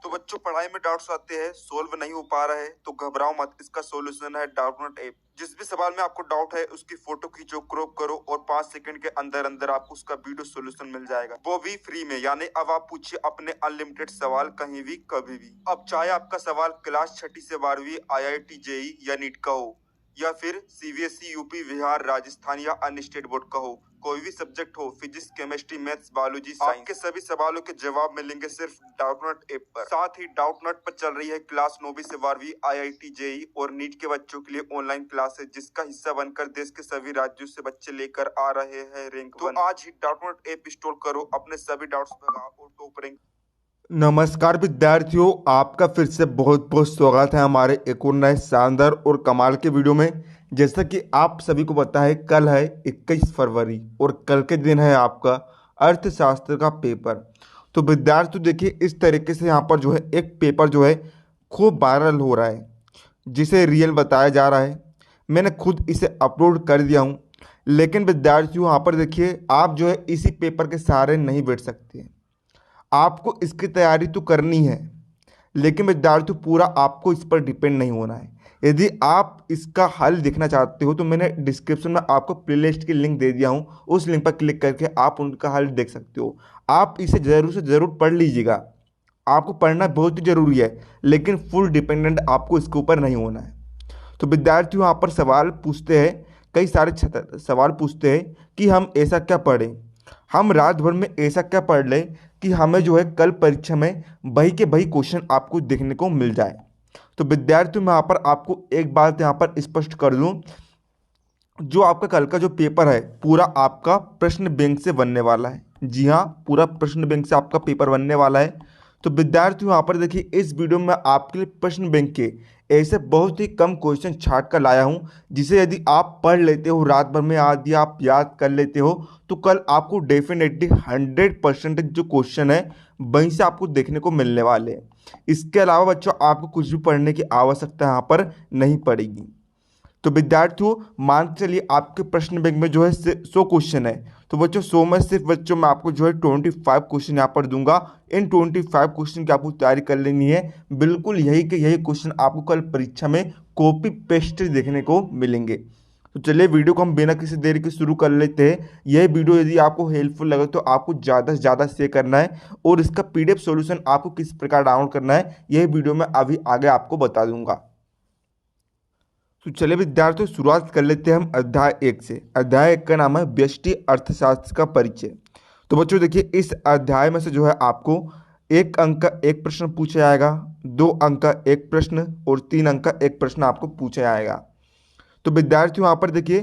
तो बच्चों पढ़ाई में डाउट्स आते हैं, सोल्व नहीं हो पा रहा है तो घबराओ मत। इसका सॉल्यूशन है डाउटनोट ऐप। जिस भी सवाल में आपको डाउट है उसकी फोटो खींचो, क्रॉप करो और 5 सेकंड के अंदर अंदर आपको उसका वीडियो सॉल्यूशन मिल जाएगा, वो भी फ्री में। यानी अब आप पूछिए अपने अनलिमिटेड सवाल कहीं भी कभी भी। अब चाहे आपका सवाल क्लास 6ठी से 12वीं IIT जेई या नीट का हो, या फिर CBSE यूपी बिहार राजस्थान या अन्य स्टेट बोर्ड का हो, कोई भी सब्जेक्ट हो, physics chemistry maths biology science, आपके सभी सवालों के जवाब मिलेंगे सिर्फ डाउटनट ऐप पर। साथ ही डाउटनट पर चल रही है क्लास 9वीं से 12वीं IIT जेई और नीट के बच्चों के लिए ऑनलाइन क्लासेस, जिसका हिस्सा बनकर देश के सभी राज्यों से बच्चे लेकर आ रहे हैं रैंक 1। तो आज ही डाउटनट ऐप इंस्टॉल करो, अपने सभी डाउट्स भगाओ और टॉप रैंक। नमस्कार विद्यार्थियों, आपका फिर से बहुत बहुत स्वागत है हमारे एक और नए शानदार और कमाल के वीडियो में। जैसा कि आप सभी को पता है, कल है 21 फरवरी और कल के दिन है आपका अर्थशास्त्र का पेपर। तो विद्यार्थियों देखिए, इस तरीके से यहाँ पर जो है एक पेपर जो है खूब वायरल हो रहा है, जिसे रियल बताया जा रहा है। मैंने खुद इसे अपलोड कर दिया हूँ, लेकिन विद्यार्थियों यहाँ पर देखिए, आप जो है इसी पेपर के सहारे नहीं बैठ सकते। आपको इसकी तैयारी तो करनी है, लेकिन विद्यार्थियों पूरा आपको इस पर डिपेंड नहीं होना है। यदि आप इसका हल देखना चाहते हो तो मैंने डिस्क्रिप्शन में आपको प्लेलिस्ट की लिंक दे दिया हूँ, उस लिंक पर क्लिक करके आप उनका हल देख सकते हो। आप इसे ज़रूर से ज़रूर पढ़ लीजिएगा। आपको पढ़ना बहुत ही ज़रूरी है, लेकिन फुल डिपेंडेंट आपको इसके ऊपर नहीं होना है। तो विद्यार्थियों यहाँ पर सवाल पूछते हैं, कई सारे छात्र सवाल पूछते हैं कि हम ऐसा क्या पढ़ें, हम रात भर में ऐसा क्या पढ़ लें कि हमें जो है कल परीक्षा में वही के वही क्वेश्चन आपको देखने को मिल जाए। तो विद्यार्थियों मैं यहाँ पर आपको एक बात यहाँ पर स्पष्ट कर दूँ, जो आपका कल का जो पेपर है पूरा आपका प्रश्न बैंक से बनने वाला है। जी हाँ, पूरा प्रश्न बैंक से आपका पेपर बनने वाला है। तो विद्यार्थियों यहाँ पर देखिए, इस वीडियो में आपके लिए प्रश्न बैंक के ऐसे बहुत ही कम क्वेश्चन छाट कर लाया हूँ, जिसे यदि आप पढ़ लेते हो रात भर में, यदि आप याद कर लेते हो, तो कल आपको डेफिनेटली 100% जो क्वेश्चन है वहीं से आपको देखने को मिलने वाले हैं। इसके अलावा बच्चों आपको कुछ भी पढ़ने की आवश्यकता यहाँ पर नहीं पड़ेगी। तो विद्यार्थियों मान के चलिए आपके प्रश्न बैंक में जो है 100 क्वेश्चन है, तो बच्चों 100 में सिर्फ बच्चों मैं आपको जो है 25 क्वेश्चन यहाँ पर दूंगा। इन 25 क्वेश्चन की आपको तैयारी कर लेनी है। बिल्कुल यही के यही क्वेश्चन आपको कल परीक्षा में कॉपी पेस्ट देखने को मिलेंगे। तो चलिए वीडियो को हम बिना किसी देरी के शुरू कर लेते हैं। यह वीडियो यदि आपको हेल्पफुल लगे तो आपको ज़्यादा से ज़्यादा शेयर करना है, और इसका PDF सॉल्यूशन आपको किस प्रकार डाउनलोड करना है यह वीडियो में अभी आगे आपको बता दूंगा। तो चलिए विद्यार्थियों शुरुआत कर लेते हैं हम अध्याय 1 से। अध्याय 1 का नाम है व्यष्टि अर्थशास्त्र का परिचय। तो बच्चों देखिए, इस अध्याय में से जो है आपको 1 अंक का एक प्रश्न पूछा जाएगा, 2 अंक का एक प्रश्न और 3 अंक का एक प्रश्न आपको पूछा जाएगा। तो विद्यार्थियों यहाँ पर देखिए,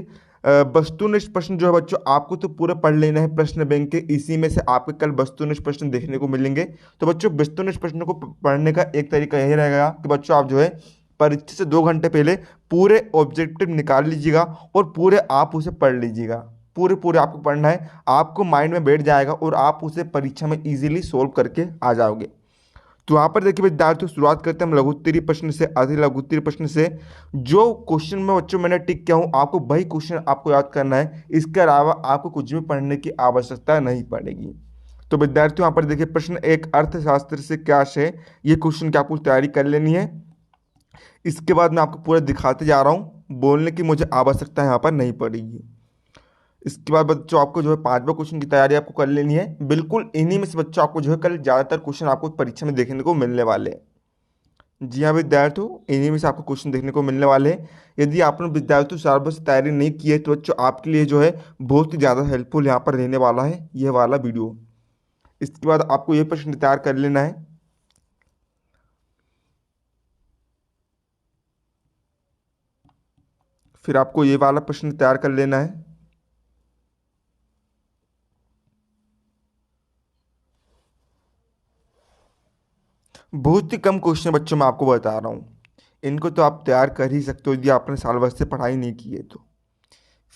वस्तुनिष्ठ प्रश्न जो है बच्चों आपको तो पूरा पढ़ लेना है प्रश्न बैंक के। इसी में से आपके कल वस्तुनिष्ठ प्रश्न देखने को मिलेंगे। तो बच्चों वस्तुनिष्ठ प्रश्न को पढ़ने का एक तरीका यही रहेगा कि बच्चों आप जो है परीक्षा से 2 घंटे पहले पूरे ऑब्जेक्टिव निकाल लीजिएगा और पूरे आप उसे पढ़ लीजिएगा। पूरे आपको पढ़ना है, आपको माइंड में बैठ जाएगा और आप उसे परीक्षा में इजीली सोल्व करके आ जाओगे। तो यहाँ पर देखिए विद्यार्थियों, शुरुआत करते हैं हम लघुत्तरीय प्रश्न से, अति लघुत्तरीय प्रश्न से। जो क्वेश्चन में बच्चों मैंने टिक किया हूँ, आपको वही क्वेश्चन आपको याद करना है। इसके अलावा आपको कुछ भी पढ़ने की आवश्यकता नहीं पड़ेगी। तो विद्यार्थियों यहाँ पर देखिए, प्रश्न 1 अर्थशास्त्र से क्या है, ये क्वेश्चन की आपको तैयारी कर लेनी है। इसके बाद मैं आपको पूरा दिखाते जा रहा हूँ, बोलने की मुझे आवश्यकता यहाँ पर नहीं पड़ेगी। इसके बाद बच्चों आपको जो है 5वां क्वेश्चन की तैयारी आपको कर लेनी है। बिल्कुल इन्हीं में से बच्चों आपको जो है कल ज़्यादातर क्वेश्चन आपको परीक्षा में देखने को मिलने वाले हैं। जी हाँ विद्यार्थियों, इन्हीं में से आपको क्वेश्चन देखने को मिलने वाले हैं। यदि आपने विद्यार्थियों साल से तैयारी नहीं की है तो बच्चों आपके लिए जो है बहुत ही ज़्यादा हेल्पफुल यहाँ पर रहने वाला है यह वाला वीडियो। इसके बाद आपको ये प्रश्न तैयार कर लेना है। फिर आपको ये वाला प्रश्न तैयार कर लेना है। बहुत ही कम क्वेश्चन बच्चों मैं आपको बता रहा हूँ, इनको तो आप तैयार कर ही सकते हो यदि आपने साल भर से पढ़ाई नहीं की है तो।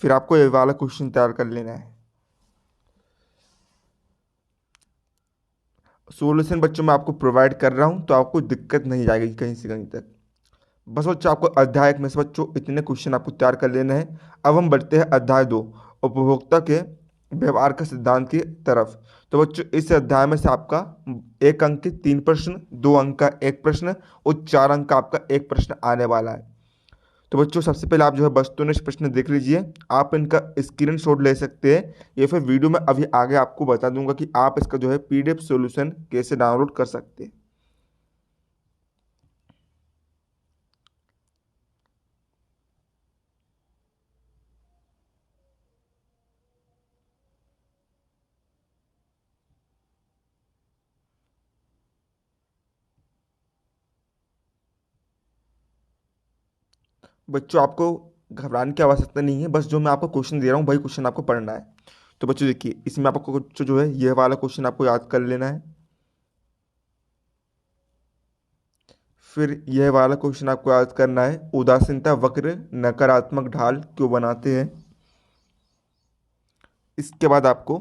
फिर आपको ये वाला क्वेश्चन तैयार कर लेना है। सॉल्यूशन बच्चों मैं आपको प्रोवाइड कर रहा हूँ, तो आपको दिक्कत नहीं आएगी कहीं से कहीं तक। बस बच्चों आपको अध्याय 1 में से बच्चों इतने क्वेश्चन आपको तैयार कर लेना है। अब हम बढ़ते हैं अध्याय 2 उपभोक्ता के व्यवहार का सिद्धांत की तरफ। तो बच्चों इस अध्याय में से आपका 1 अंक के 3 प्रश्न, 2 अंक का 1 प्रश्न और 4 अंक का आपका 1 प्रश्न आने वाला है। तो बच्चों सबसे पहले आप जो है वस्तुनिष्ठ प्रश्न देख लीजिए। आप इनका स्क्रीनशॉट ले सकते हैं या फिर वीडियो में अभी आगे आपको बता दूंगा कि आप इसका जो है पीडीएफ सॉल्यूशन कैसे डाउनलोड कर सकते हैं। बच्चों आपको घबराने की आवश्यकता नहीं है, बस जो मैं आपको क्वेश्चन दे रहा हूँ वही क्वेश्चन आपको पढ़ना है। तो बच्चों देखिए, इसमें आपको कुछ जो है यह वाला क्वेश्चन आपको याद कर लेना है। फिर यह वाला क्वेश्चन आपको याद करना है, उदासीनता वक्र नकारात्मक ढाल क्यों बनाते हैं। इसके बाद आपको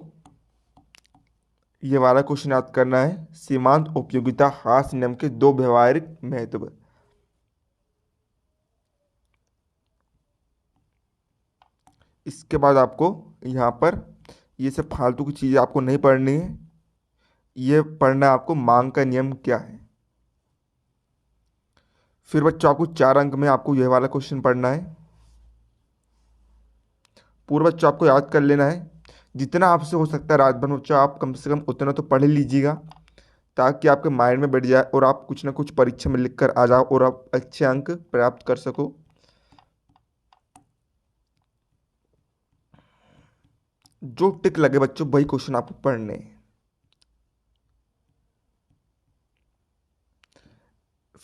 यह वाला क्वेश्चन याद करना है, सीमांत उपयोगिता ह्रास नियम के 2 व्यवहारिक महत्व। इसके बाद आपको यहाँ पर ये सब फालतू की चीज़ें आपको नहीं पढ़नी है, ये पढ़ना है आपको मांग का नियम क्या है। फिर बच्चों आपको 4 अंक में आपको यह वाला क्वेश्चन पढ़ना है। पूरा बच्चों आपको याद कर लेना है, जितना आपसे हो सकता है रात भर में बच्चों आप कम से कम उतना तो पढ़ लीजिएगा, ताकि आपके माइंड में बैठ जाए और आप कुछ ना कुछ परीक्षा में लिख कर आ जाओ और आप अच्छे अंक प्राप्त कर सको। जो टिक लगे बच्चों वही क्वेश्चन आपको पढ़ने हैं।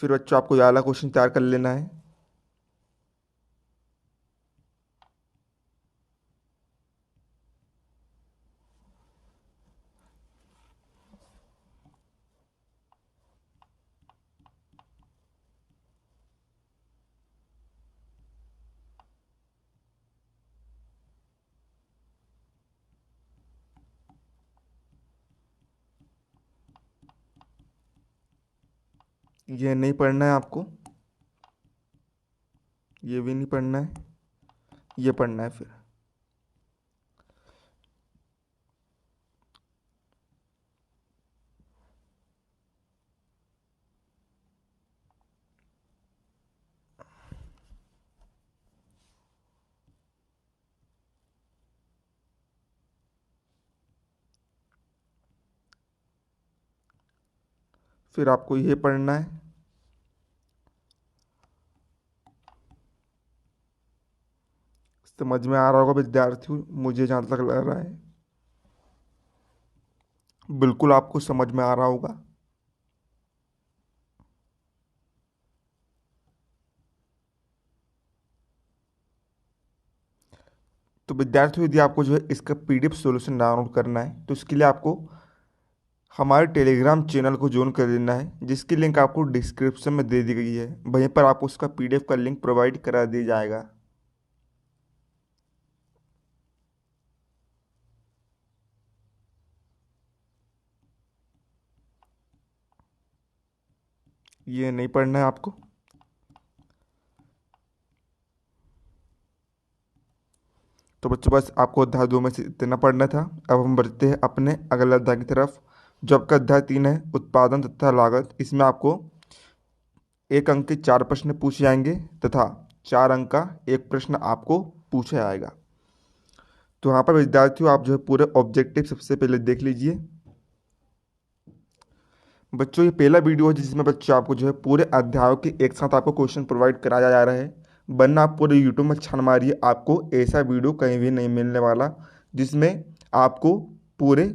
फिर बच्चों आपको ये वाला क्वेश्चन तैयार कर लेना है। ये नहीं पढ़ना है आपको, ये भी नहीं पढ़ना है, ये पढ़ना है। फिर आपको ये पढ़ना है। समझ में आ रहा होगा विद्यार्थियों, मुझे जहाँ तक लग रहा है बिल्कुल आपको समझ में आ रहा होगा। तो विद्यार्थियों यदि आपको जो है इसका पीडीएफ सॉल्यूशन डाउनलोड करना है तो इसके लिए आपको हमारे टेलीग्राम चैनल को ज्वाइन कर लेना है, जिसकी लिंक आपको डिस्क्रिप्शन में दे दी गई है। वहीं पर आपको उसका पीडीएफ का लिंक प्रोवाइड करा दिया जाएगा। ये नहीं पढ़ना है आपको। तो बच्चों बस आपको अध्याय 2 में से इतना पढ़ना था। अब हम बढ़ते हैं अपने अगले अध्याय की तरफ, जो आपका अध्याय 3 है, उत्पादन तथा लागत। इसमें आपको 1 अंक के 4 प्रश्न पूछे जाएंगे तथा 4 अंक का 1 प्रश्न आपको पूछा जाएगा। तो यहाँ पर विद्यार्थियों आप जो है पूरे ऑब्जेक्टिव सबसे पहले देख लीजिए। बच्चों ये पहला वीडियो है जिसमें बच्चों आपको जो है पूरे अध्यायों के एक साथ आपको क्वेश्चन प्रोवाइड कराया जा रहा है, वरना आप पूरे यूट्यूब में छान मारिए, आपको ऐसा वीडियो कहीं भी नहीं मिलने वाला जिसमें आपको पूरे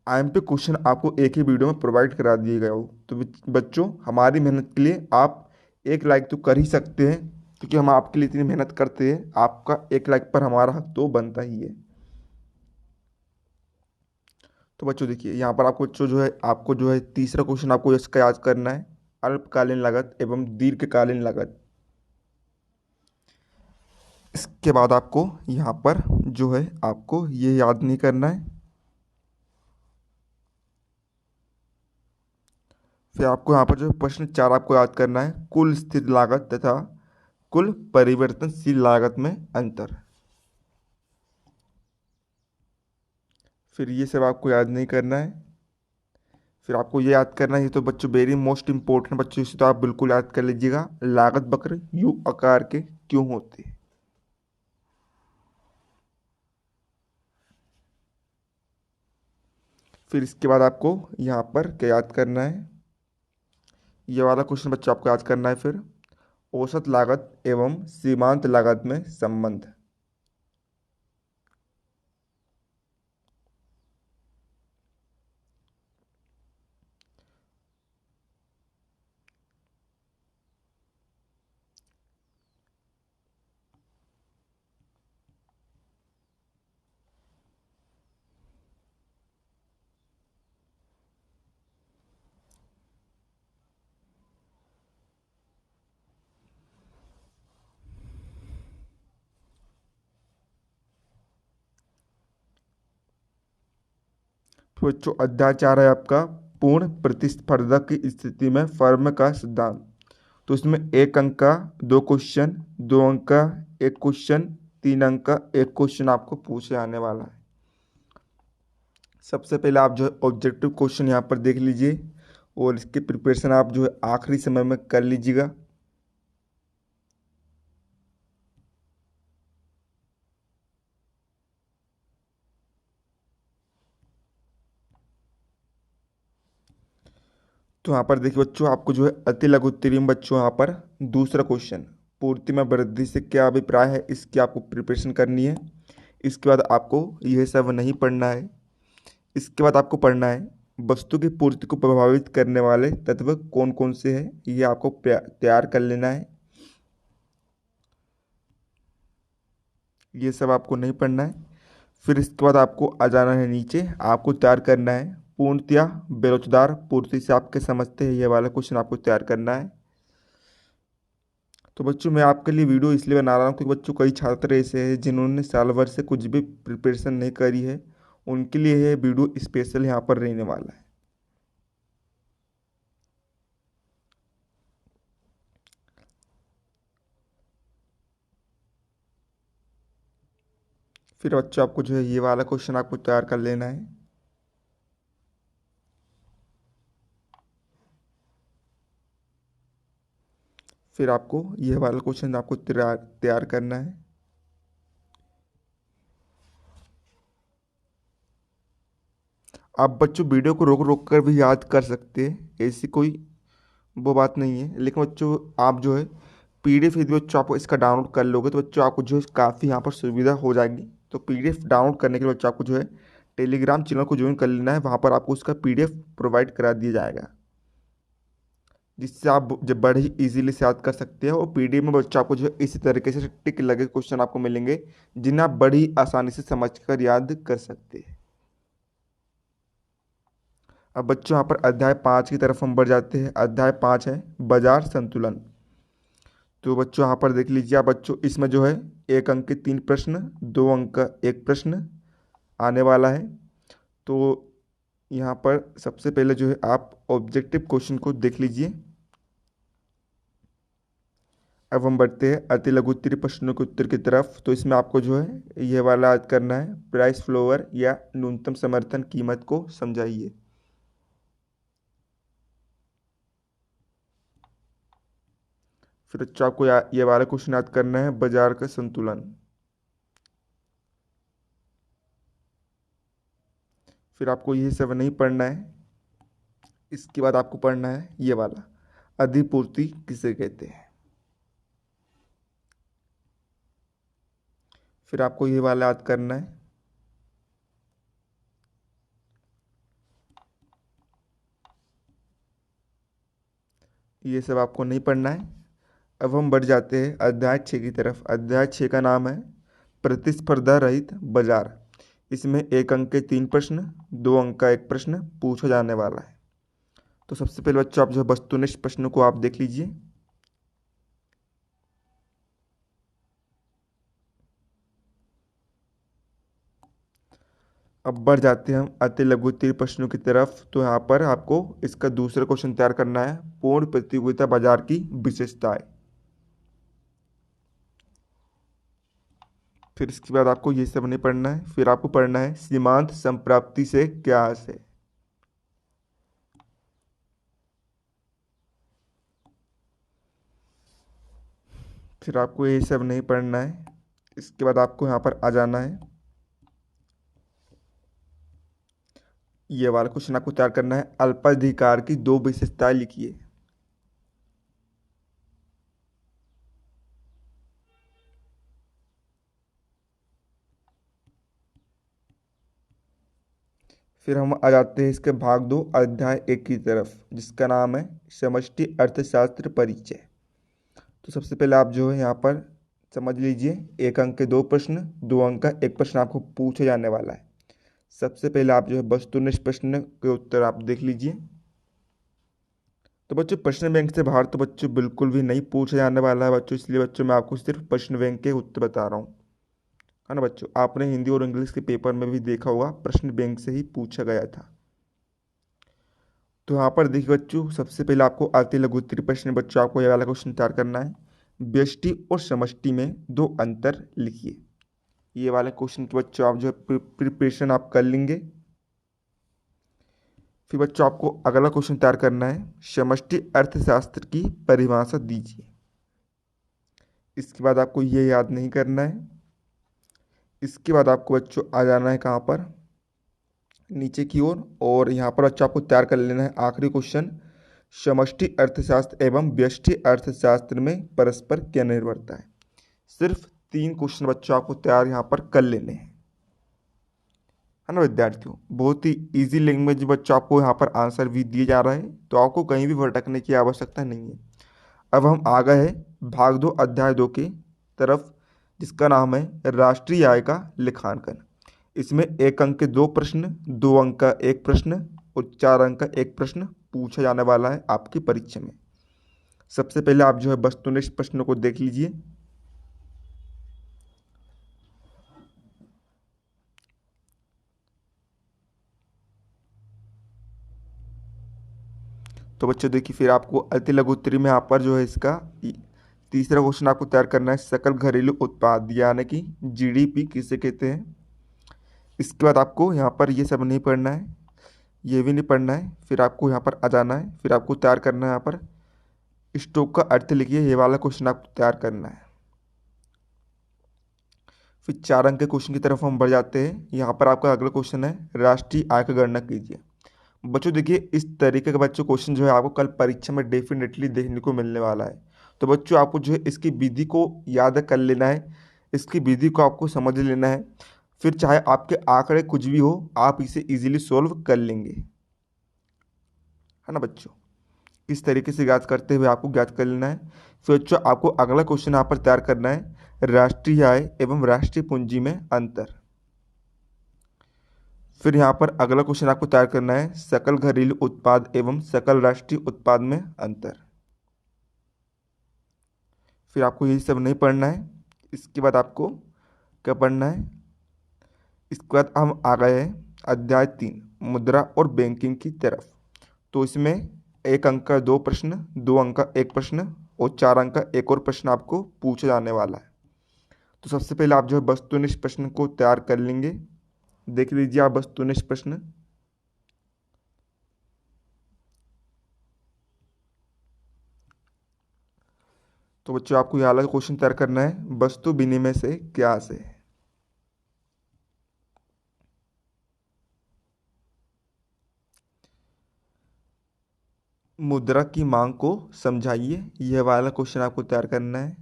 आईएमपी क्वेश्चन आपको एक ही वीडियो में प्रोवाइड करा दिए गए हो। तो बच्चों हमारी मेहनत के लिए आप 1 लाइक तो कर ही सकते हैं, क्योंकि हम आपके लिए इतनी मेहनत करते हैं, आपका 1 लाइक पर हमारा हक तो बनता ही है। तो बच्चों देखिए यहाँ पर आपको जो है तीसरा क्वेश्चन आपको इसका याद करना है, अल्पकालीन लागत एवं दीर्घकालीन लागत। इसके बाद आपको यहाँ पर जो है आपको ये याद नहीं करना है। फिर आपको यहाँ पर जो प्रश्न 4 आपको याद करना है, कुल स्थिर लागत तथा कुल परिवर्तनशील लागत में अंतर। फिर ये सब आपको याद नहीं करना है। फिर आपको ये याद करना है, तो बच्चों वेरी मोस्ट इंपॉर्टेंट बच्चों, इसे तो आप बिल्कुल याद कर लीजिएगा। लागत वक्र यू आकार के क्यों होते हैं। फिर इसके बाद आपको यहाँ पर क्या याद करना है, ये वाला क्वेश्चन बच्चों आपको याद करना है। फिर औसत लागत एवं सीमांत लागत में संबंध। तो बच्चों अध्याय 4 है आपका पूर्ण प्रतिस्पर्धा की स्थिति में फर्म का सिद्धांत। तो इसमें 1 अंक का 2 क्वेश्चन, 2 अंक का 1 क्वेश्चन, 3 अंक का 1 क्वेश्चन आपको पूछे आने वाला है। सबसे पहले आप जो है ऑब्जेक्टिव क्वेश्चन यहाँ पर देख लीजिए और इसकी प्रिपरेशन आप जो है आखिरी समय में कर लीजिएगा। तो यहाँ पर देखिए बच्चों, आपको जो है अति लघु उत्तरीय में बच्चों यहाँ पर दूसरा क्वेश्चन, पूर्ति में वृद्धि से क्या अभिप्राय है, इसकी आपको प्रिपरेशन करनी है। इसके बाद आपको यह सब नहीं पढ़ना है। इसके बाद आपको पढ़ना है वस्तु की पूर्ति को प्रभावित करने वाले तत्व कौन कौन से हैं, ये आपको तैयार कर लेना है। ये सब आपको नहीं पढ़ना है। फिर इसके बाद आपको आ जाना है नीचे, आपको तैयार करना है पूर्णतया बेरोजगार पूर्ति से आपके समझते हैं, ये वाला क्वेश्चन आपको तैयार करना है। तो बच्चों मैं आपके लिए वीडियो इसलिए बना रहा हूँ क्योंकि बच्चों कई छात्र ऐसे हैं जिन्होंने साल भर से कुछ भी प्रिपरेशन नहीं करी है, उनके लिए ये वीडियो स्पेशल यहाँ पर रहने वाला है। फिर बच्चों आपको जो है ये वाला क्वेश्चन आपको तैयार कर लेना है। फिर आपको यह वाला क्वेश्चन आपको तैयार तैयार करना है। आप बच्चों वीडियो को रोक रोक कर भी याद कर सकते हैं, ऐसी कोई वो बात नहीं है। लेकिन बच्चों आप जो है पीडीएफ यदि बच्चों आपको इसका डाउनलोड कर लोगे तो बच्चों आपको जो है काफ़ी यहाँ पर सुविधा हो जाएगी। तो पीडीएफ डाउनलोड करने के लिए बच्चों आपको जो है टेलीग्राम चैनल को ज्वाइन कर लेना है, वहाँ पर आपको उसका पीडीएफ प्रोवाइड करा दिया जाएगा, जिससे आप जब बड़े ही ईजिली से याद कर सकते हैं। और पीडीएफ में बच्चों आपको जो है इसी तरीके से टिक लगे क्वेश्चन आपको मिलेंगे जिन्हें आप बड़ी आसानी से समझ कर याद कर सकते हैं। अब बच्चों यहाँ पर अध्याय 5 की तरफ हम बढ़ जाते हैं। अध्याय 5 है बाजार संतुलन। तो बच्चों यहाँ पर देख लीजिए आप बच्चों, इसमें जो है 1 अंक के 3 प्रश्न, 2 अंक का 1 प्रश्न आने वाला है। तो यहाँ पर सबसे पहले जो है आप ऑब्जेक्टिव क्वेश्चन को देख लीजिए। अब हम बढ़ते हैं अति लघु उत्तरीय प्रश्नों के उत्तर की तरफ। तो इसमें आपको जो है यह वाला याद करना है, प्राइस फ्लोवर या न्यूनतम समर्थन कीमत को समझाइए। फिर बच्चों आपको ये वाला क्वेश्चन याद करना है, बाजार का संतुलन। फिर आपको ये सब नहीं पढ़ना है। इसके बाद आपको पढ़ना है ये वाला, अधिपूर्ति किसे कहते हैं। फिर आपको ये वाला याद करना है। ये सब आपको नहीं पढ़ना है। अब हम बढ़ जाते हैं अध्याय 6 की तरफ। अध्याय 6 का नाम है प्रतिस्पर्धा रहित बाजार। इसमें 1 अंक के 3 प्रश्न, 2 अंक का 1 प्रश्न पूछा जाने वाला है। तो सबसे पहले बच्चों आप जो है वस्तुनिष्ठ प्रश्नों को आप देख लीजिए। अब बढ़ जाते हैं हम अति लघु उत्तरीय प्रश्नों की तरफ। तो यहाँ पर आपको इसका दूसरा क्वेश्चन तैयार करना है, पूर्ण प्रतियोगिता बाजार की विशेषताएं। फिर इसके बाद आपको ये सब नहीं पढ़ना है, फिर आपको पढ़ना है सीमांत संप्राप्ति से क्या आशय है। फिर आपको ये सब नहीं पढ़ना है, इसके बाद आपको यहाँ पर आ जाना है, ये वाला क्वेश्चन आपको तैयार करना है, अल्पाधिकार की दो विशेषताएं लिखिए। फिर हम आ जाते हैं इसके भाग 2 अध्याय 1 की तरफ, जिसका नाम है समष्टि अर्थशास्त्र परिचय। तो सबसे पहले आप जो है यहाँ पर समझ लीजिए, 1 अंक के 2 प्रश्न, 2 अंक का 1 प्रश्न आपको पूछे जाने वाला है। सबसे पहले आप जो है वस्तुनिष्ठ प्रश्न के उत्तर आप देख लीजिए। तो बच्चों प्रश्न बैंक से बाहर तो बच्चों बिल्कुल भी नहीं पूछा जाने वाला है बच्चों, इसलिए बच्चों मैं आपको सिर्फ प्रश्न बैंक के उत्तर बता रहा हूँ, है ना बच्चों। आपने हिंदी और इंग्लिश के पेपर में भी देखा होगा, प्रश्न बैंक से ही पूछा गया था। तो यहाँ पर देखिए बच्चों, सबसे पहले आपको आते लघु उत्तरीय प्रश्न बच्चों, आपको ये वाला क्वेश्चन तैयार करना है, व्यष्टि और समष्टि में दो अंतर लिखिए। ये वाले क्वेश्चन के बच्चों आप जो है प्रिपरेशन आप कर लेंगे। फिर बच्चों आपको अगला क्वेश्चन तैयार करना है, समष्टि अर्थशास्त्र की परिभाषा दीजिए। इसके बाद आपको ये याद नहीं करना है, इसके बाद आपको बच्चों आ जाना है कहाँ पर, नीचे की ओर, और यहाँ पर बच्चों आपको तैयार कर लेना है आखिरी क्वेश्चन, समष्टि अर्थशास्त्र एवं व्यष्टि अर्थशास्त्र में परस्पर क्या निर्भरता है। सिर्फ 3 क्वेश्चन बच्चों आपको तैयार यहाँ पर कर लेने हैं, है ना विद्यार्थियों। बहुत ही इजी लैंग्वेज बच्चों, आपको यहाँ पर आंसर भी दिए जा रहा है, तो आपको कहीं भी भटकने की आवश्यकता नहीं है। अब हम आ गए हैं भाग 2 अध्याय 2 की तरफ, जिसका नाम है राष्ट्रीय आय का लेखांकन। इसमें 1 अंक के 2 प्रश्न, 2 अंक का 1 प्रश्न और 4 अंक का 1 प्रश्न पूछा जाने वाला है आपकी परीक्षा में। सबसे पहले आप जो है वस्तुनिष्ठ प्रश्नों को देख लीजिए। तो बच्चों देखिए, फिर आपको अति लघु उत्तरी में यहाँ पर जो है इसका तीसरा क्वेश्चन आपको तैयार करना है, सकल घरेलू उत्पाद यानी कि जीडीपी किसे कहते हैं। इसके बाद आपको यहाँ पर ये सब नहीं पढ़ना है, ये भी नहीं पढ़ना है, फिर आपको यहाँ पर आ जाना है, फिर आपको तैयार करना है यहाँ पर स्टॉक का अर्थ लिखिए, ये वाला क्वेश्चन आपको तैयार करना है। फिर 4 अंक के क्वेश्चन की तरफ हम बढ़ जाते हैं। यहाँ पर आपका अगला क्वेश्चन है, राष्ट्रीय आय का गणना कीजिए। बच्चों देखिए, इस तरीके का बच्चों क्वेश्चन जो है आपको कल परीक्षा में डेफिनेटली देखने को मिलने वाला है। तो बच्चों आपको जो है इसकी विधि को याद कर लेना है, इसकी विधि को आपको समझ लेना है, फिर चाहे आपके आंकड़े कुछ भी हो आप इसे इजीली सॉल्व कर लेंगे, है ना बच्चों। इस तरीके से याद करते हुए आपको याद कर लेना है। फिर बच्चों आपको अगला क्वेश्चन यहाँ पर तैयार करना है, राष्ट्रीय आय एवं राष्ट्रीय पूंजी में अंतर। फिर यहाँ पर अगला क्वेश्चन आपको तैयार करना है, सकल घरेलू उत्पाद एवं सकल राष्ट्रीय उत्पाद में अंतर। फिर आपको यही सब नहीं पढ़ना है, इसके बाद आपको क्या पढ़ना है, इसके बाद हम आ गए हैं अध्याय 3 मुद्रा और बैंकिंग की तरफ। तो इसमें 1 अंक का 2 प्रश्न, 2 अंक का 1 प्रश्न और 4 अंक का एक और प्रश्न आपको पूछा जाने वाला है। तो सबसे पहले आप जो है वस्तुनिष्ठ प्रश्न को तैयार कर लेंगे। देख लीजिए आप वस्तुनिष्ठ प्रश्न। तो बच्चों आपको यह अलग क्वेश्चन तैयार करना है, वस्तु विनिमय से क्या आशय है। मुद्रा की मांग को समझाइए, यह वाला क्वेश्चन आपको तैयार करना है।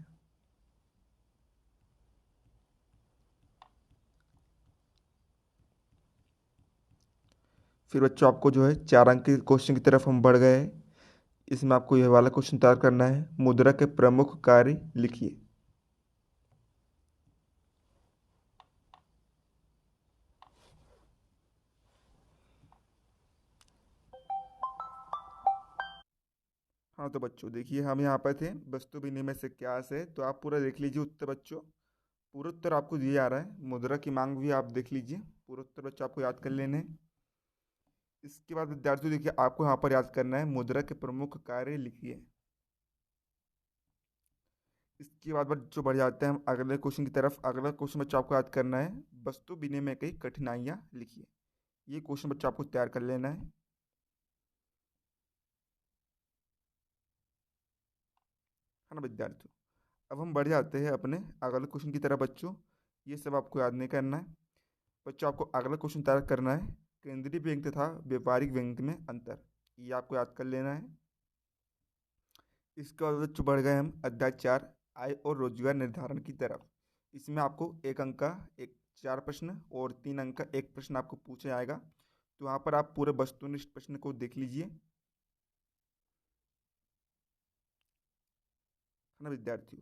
फिर बच्चों आपको जो है 4 अंक के क्वेश्चन की तरफ हम बढ़ गए हैं। इसमें आपको यह वाला क्वेश्चन तैयार करना है, मुद्रा के प्रमुख कार्य लिखिए। हाँ तो बच्चों देखिए, हम यहाँ पर थे वस्तु विनिमय से क्या आशय है, तो आप पूरा देख लीजिए उत्तर बच्चों, पूरा उत्तर आपको दिया जा रहा है। मुद्रा की मांग भी आप देख लीजिए, पूरा उत्तर बच्चों आपको याद कर लेने हैं। इसके बाद विद्यार्थियों देखिए, आपको यहाँ पर याद करना है, मुद्रा के प्रमुख कार्य लिखिए। इसके बाद बच्चों बढ़ जाते हैं हम अगले क्वेश्चन की तरफ। अगला क्वेश्चन बच्चों आपको याद करना है, वस्तु विनिमय में कई कठिनाइयाँ लिखिए। ये क्वेश्चन बच्चों आपको तैयार कर लेना है ना विद्यार्थियों। अब हम बढ़ जाते हैं अपने अगले क्वेश्चन की तरफ बच्चों। ये सब आपको याद नहीं करना है बच्चों, आपको अगला क्वेश्चन तैयार करना है, केंद्रीय बैंक तथा व्यापारिक बैंक में अंतर। ये आपको याद कर लेना है। इसके बाद बच्चों बढ़ गए हम अध्याय 4, आय और रोजगार निर्धारण की तरफ। इसमें आपको एक अंक का एक 4 प्रश्न और 3 अंक का एक प्रश्न आपको पूछा जाएगा। तो यहाँ पर आप पूरे वस्तुनिष्ठ प्रश्न को देख लीजिए, है ना विद्यार्थियों।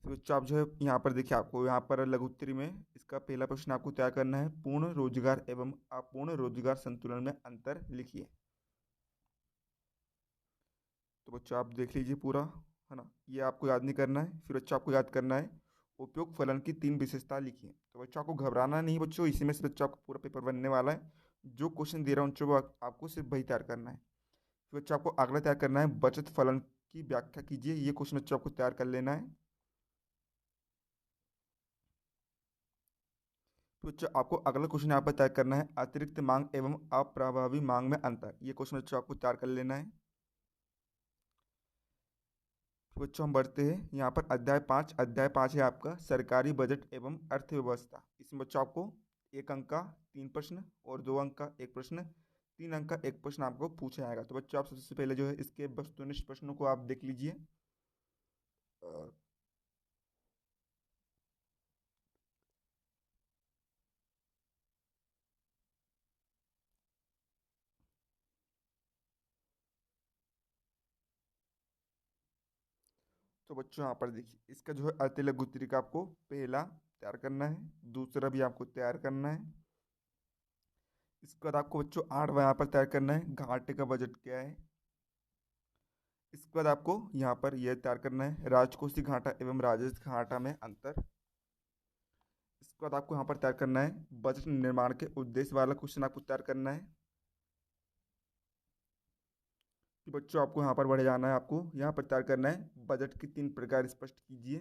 तो बच्चों आप जो है यहाँ पर देखिए, आपको यहाँ पर लघु उत्तरी में इसका पहला प्रश्न आपको तैयार करना है, पूर्ण रोजगार एवं अपूर्ण रोजगार संतुलन में अंतर लिखिए। तो बच्चों आप देख लीजिए पूरा, है ना। ये आपको याद नहीं करना है। फिर बच्चों आपको याद करना है, उपयोग फलन की 3 विशेषता लिखिए। तो बच्चों आपको घबराना नहीं बच्चों, इसी में से बच्चों आपको पूरा पेपर बनने वाला है। जो क्वेश्चन दे रहा हूँ बच्चों, वो आपको सिर्फ वही तैयार करना है। फिर बच्चों आपको अगला तैयार करना है, बचत फलन की व्याख्या कीजिए। ये क्वेश्चन बच्चों आपको तैयार कर लेना है। फिर बच्चों आपको अगला क्वेश्चन यहाँ पर तैयार करना है, अतिरिक्त मांग एवं अप्रभावी मांग में अंतर। ये क्वेश्चन बच्चों आपको तैयार कर लेना है। तो बच्चों हम बढ़ते हैं यहाँ पर अध्याय 5। अध्याय 5 है आपका सरकारी बजट एवं अर्थव्यवस्था। इसमें बच्चों आपको एक अंक का 3 प्रश्न और 2 अंक का एक प्रश्न, 3 अंक का एक प्रश्न आपको पूछा जाएगा। तो बच्चों आप सबसे पहले जो है इसके वस्तुनिष्ठ प्रश्नों को आप देख लीजिए। अ, तो बच्चों यहाँ पर देखिए, इसका जो है अतिलघु उत्तरी का आपको पहला तैयार करना है, दूसरा भी आपको तैयार करना है। इसके बाद आपको बच्चों 8वां यहाँ पर तैयार करना है, घाटे का बजट क्या है। इसके बाद आपको यहाँ पर यह तैयार करना है, राजकोषीय घाटा एवं राजस्व घाटा में अंतर। इसके बाद आपको यहाँ पर तैयार करना है, बजट निर्माण के उद्देश्य वाला क्वेश्चन आपको तैयार करना है। कि बच्चों आपको यहाँ पर बढ़ जाना है, आपको यहाँ पर तैयार करना है, बजट के 3 प्रकार स्पष्ट कीजिए।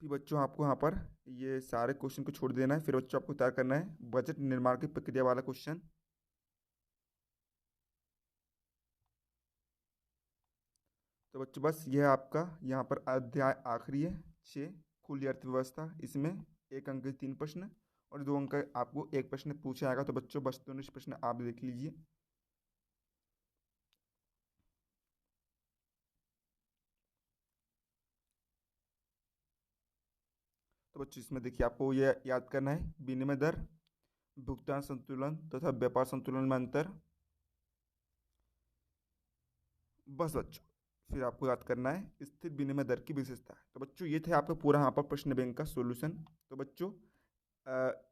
फिर बच्चों आपको यहाँ पर ये सारे क्वेश्चन को छोड़ देना है। फिर बच्चों आपको तैयार करना है, बजट निर्माण की प्रक्रिया वाला क्वेश्चन। तो बच्चों बस यह आपका यहाँ पर अध्याय आखिरी है 6, खुली अर्थव्यवस्था। इसमें एक अंक के 3 प्रश्न और 2 अंक का आपको एक प्रश्न पूछा जाएगा। तो बच्चों वस्तुनिष्ठ प्रश्न आप देख लीजिए। तो बच्चों इसमें देखिए, आपको ये याद करना है, विनिमय दर, भुगतान संतुलन तथा व्यापार संतुलन में अंतर। बस बच्चों फिर आपको याद करना है स्थिर विनिमय दर की विशेषता। तो बच्चों ये थे आपका पूरा यहाँ पर प्रश्न बैंक का सॉल्यूशन। तो बच्चों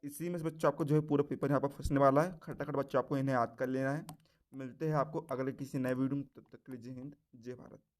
इसी में से बच्चों आपको जो है पूरा पेपर यहाँ पर फंसने वाला है। खटाखट बच्चों आपको इन्हें याद कर लेना है। मिलते हैं आपको अगले किसी नए वीडियो में, तब तक के लिए जय हिंद जय भारत।